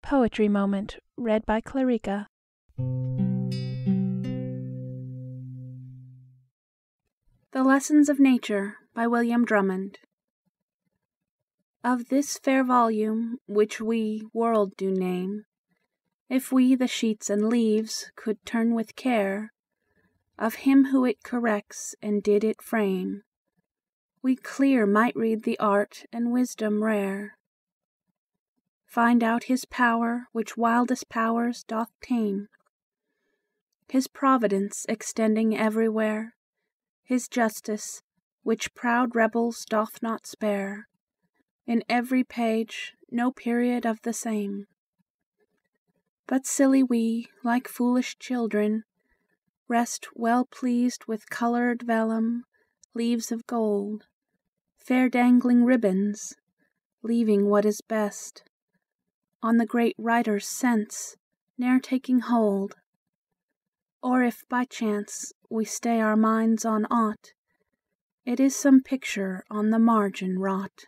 Poetry Moment, read by Clarica. The Lessons of Nature by William Drummond. Of this fair volume, which we world do name, if we the sheets and leaves could turn with care, of him who it corrects and did it frame, we clear might read the art and wisdom rare. Find out his power which wildest powers doth tame, his providence extending everywhere, his justice, which proud rebels doth not spare, in every page, no period of the same. But silly we, like foolish children, rest well pleased with coloured vellum, leaves of gold, fair dangling ribbons, leaving what is best on the great writer's sense, ne'er taking hold. Or if by chance we stay our minds on aught, it is some picture on the margin wrought.